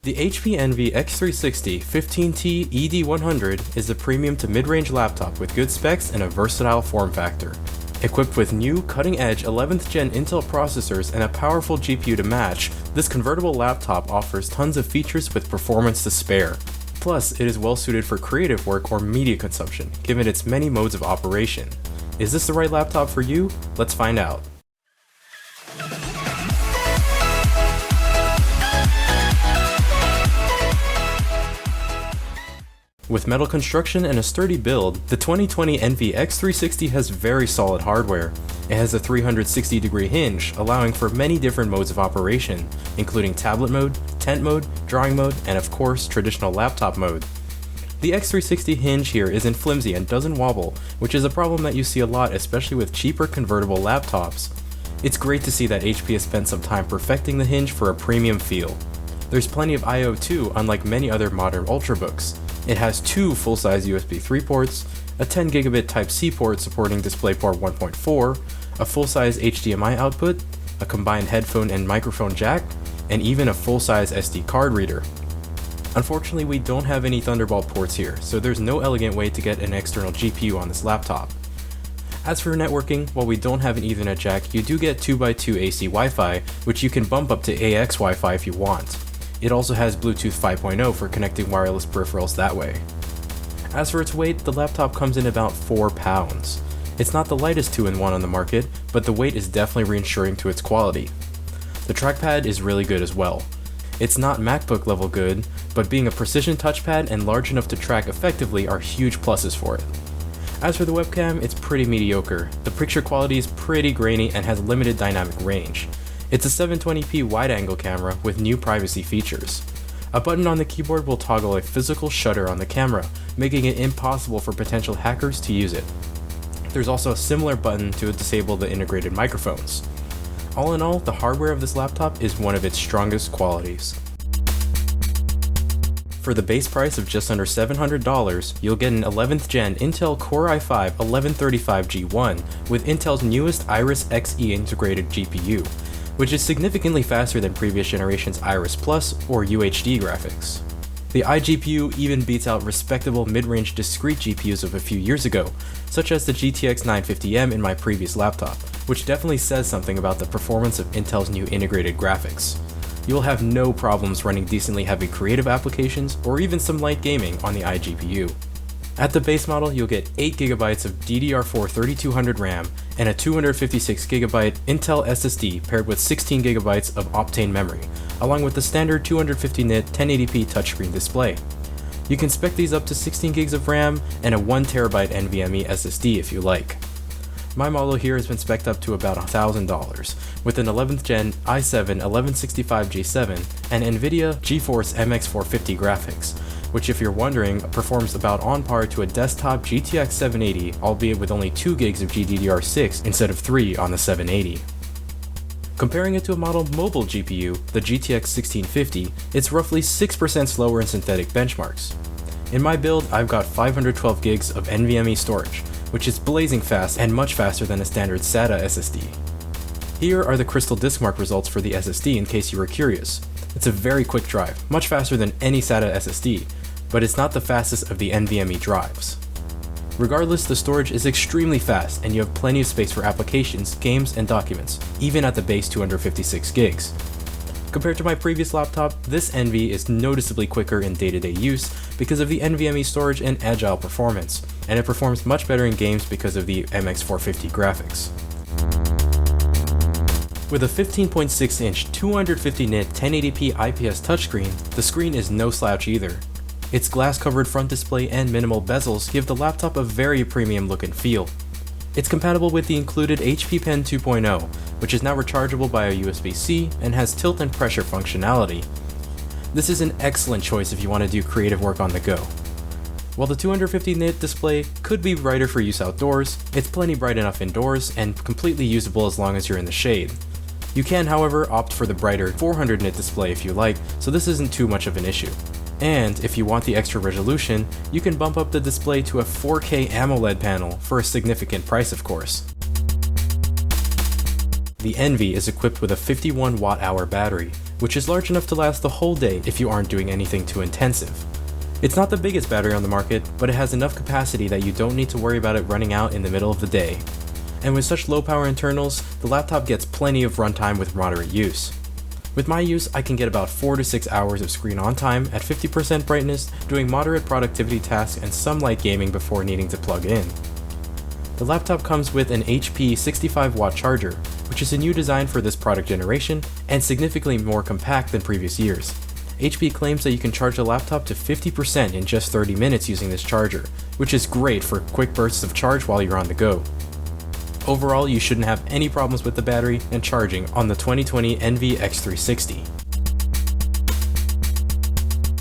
The HP Envy X360 15t-ed100 is a premium to mid-range laptop with good specs and a versatile form factor. Equipped with new cutting-edge 11th gen Intel processors and a powerful GPU to match, this convertible laptop offers tons of features with performance to spare. Plus, it is well suited for creative work or media consumption, given its many modes of operation. Is this the right laptop for you? Let's find out. With metal construction and a sturdy build, the 2020 Envy X360 has very solid hardware. It has a 360-degree hinge, allowing for many different modes of operation, including tablet mode, tent mode, drawing mode, and of course, traditional laptop mode. The X360 hinge here isn't flimsy and doesn't wobble, which is a problem that you see a lot, especially with cheaper convertible laptops. It's great to see that HP has spent some time perfecting the hinge for a premium feel. There's plenty of I/O too, unlike many other modern Ultrabooks. It has two full-size USB 3 ports, a 10 gigabit Type-C port supporting DisplayPort 1.4, a full-size HDMI output, a combined headphone and microphone jack, and even a full-size SD card reader. Unfortunately, we don't have any Thunderbolt ports here, so there's no elegant way to get an external GPU on this laptop. As for networking, while we don't have an Ethernet jack, you do get 2x2 AC Wi-Fi, which you can bump up to AX Wi-Fi if you want. It also has Bluetooth 5.0 for connecting wireless peripherals that way. As for its weight, the laptop comes in about 4 pounds. It's not the lightest 2-in-1 on the market, but the weight is definitely reassuring to its quality. The trackpad is really good as well. It's not MacBook level good, but being a precision touchpad and large enough to track effectively are huge pluses for it. As for the webcam, it's pretty mediocre. The picture quality is pretty grainy and has limited dynamic range. It's a 720p wide-angle camera with new privacy features. A button on the keyboard will toggle a physical shutter on the camera, making it impossible for potential hackers to use it. There's also a similar button to disable the integrated microphones. All in all, the hardware of this laptop is one of its strongest qualities. For the base price of just under $700, you'll get an 11th gen Intel Core i7-1165g7 with Intel's newest Iris Xe integrated GPU, which is significantly faster than previous generation's Iris Plus or UHD graphics. The iGPU even beats out respectable mid-range discrete GPUs of a few years ago, such as the GTX 950M in my previous laptop, which definitely says something about the performance of Intel's new integrated graphics. You'll have no problems running decently heavy creative applications or even some light gaming on the iGPU. At the base model, you'll get 8GB of DDR4 3200 RAM and a 256GB Intel SSD paired with 16GB of Optane memory, along with the standard 250-nit 1080p touchscreen display. You can spec these up to 16GB of RAM and a 1TB NVMe SSD if you like. My model here has been spec'd up to about $1,000, with an 11th gen i7-1165g7 and NVIDIA GeForce MX450 graphics, which if you're wondering, performs about on par to a desktop GTX 780, albeit with only 2 gigs of GDDR6 instead of 3 on the 780. Comparing it to a model mobile GPU, the GTX 1650, it's roughly 6% slower in synthetic benchmarks. In my build, I've got 512 gigs of NVMe storage, which is blazing fast and much faster than a standard SATA SSD. Here are the Crystal Diskmark results for the SSD in case you were curious. It's a very quick drive, much faster than any SATA SSD, but it's not the fastest of the NVMe drives. Regardless, the storage is extremely fast and you have plenty of space for applications, games, and documents, even at the base 256 gigs. Compared to my previous laptop, this Envy is noticeably quicker in day-to-day use because of the NVMe storage and agile performance, and it performs much better in games because of the MX450 graphics. With a 15.6-inch 250-nit 1080p IPS touchscreen, the screen is no slouch either. Its glass-covered front display and minimal bezels give the laptop a very premium look and feel. It's compatible with the included HP Pen 2.0, which is now rechargeable by a USB-C and has tilt and pressure functionality. This is an excellent choice if you want to do creative work on the go. While the 250-nit display could be brighter for use outdoors, it's plenty bright enough indoors and completely usable as long as you're in the shade. You can, however, opt for the brighter 400-nit display if you like, so this isn't too much of an issue. And if you want the extra resolution, you can bump up the display to a 4K AMOLED panel for a significant price, of course. The Envy is equipped with a 51 watt-hour battery, which is large enough to last the whole day if you aren't doing anything too intensive. It's not the biggest battery on the market, but it has enough capacity that you don't need to worry about it running out in the middle of the day. And with such low power internals, the laptop gets plenty of runtime with moderate use. With my use, I can get about 4 to 6 hours of screen on time at 50% brightness, doing moderate productivity tasks and some light gaming before needing to plug in. The laptop comes with an HP 65-watt charger, which is a new design for this product generation and significantly more compact than previous years. HP claims that you can charge a laptop to 50% in just 30 minutes using this charger, which is great for quick bursts of charge while you're on the go. Overall, you shouldn't have any problems with the battery and charging on the 2020 Envy X360.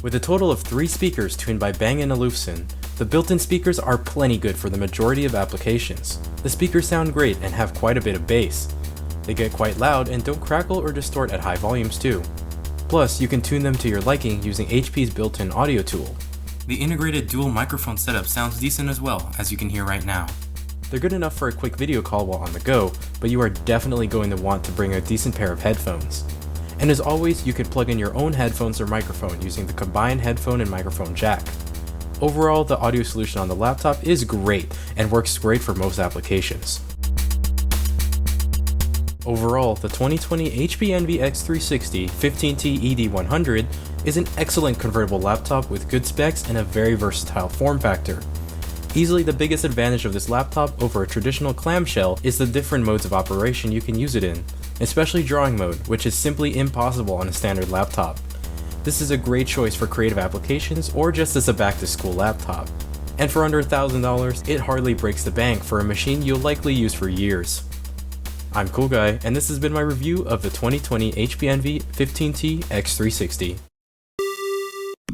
With a total of 3 speakers tuned by Bang & Olufsen, the built-in speakers are plenty good for the majority of applications. The speakers sound great and have quite a bit of bass. They get quite loud and don't crackle or distort at high volumes too. Plus, you can tune them to your liking using HP's built-in audio tool. The integrated dual microphone setup sounds decent as well, as you can hear right now. They're good enough for a quick video call while on the go, but you are definitely going to want to bring a decent pair of headphones. And as always, you could plug in your own headphones or microphone using the combined headphone and microphone jack. Overall, the audio solution on the laptop is great and works great for most applications. Overall, the 2020 HP Envy X360 15t-ed100 is an excellent convertible laptop with good specs and a very versatile form factor. Easily the biggest advantage of this laptop over a traditional clamshell is the different modes of operation you can use it in, especially drawing mode, which is simply impossible on a standard laptop. This is a great choice for creative applications or just as a back-to-school laptop. And for under $1,000, it hardly breaks the bank for a machine you'll likely use for years. I'm Cool Guy, and this has been my review of the 2020 HP Envy 15T X360.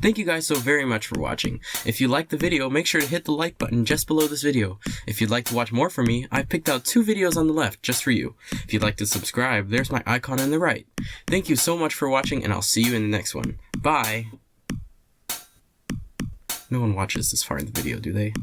Thank you guys so very much for watching. If you liked the video, make sure to hit the like button just below this video. If you'd like to watch more from me, I've picked out 2 videos on the left just for you. If you'd like to subscribe, there's my icon on the right. Thank you so much for watching, and I'll see you in the next one. Bye! No one watches this far in the video, do they?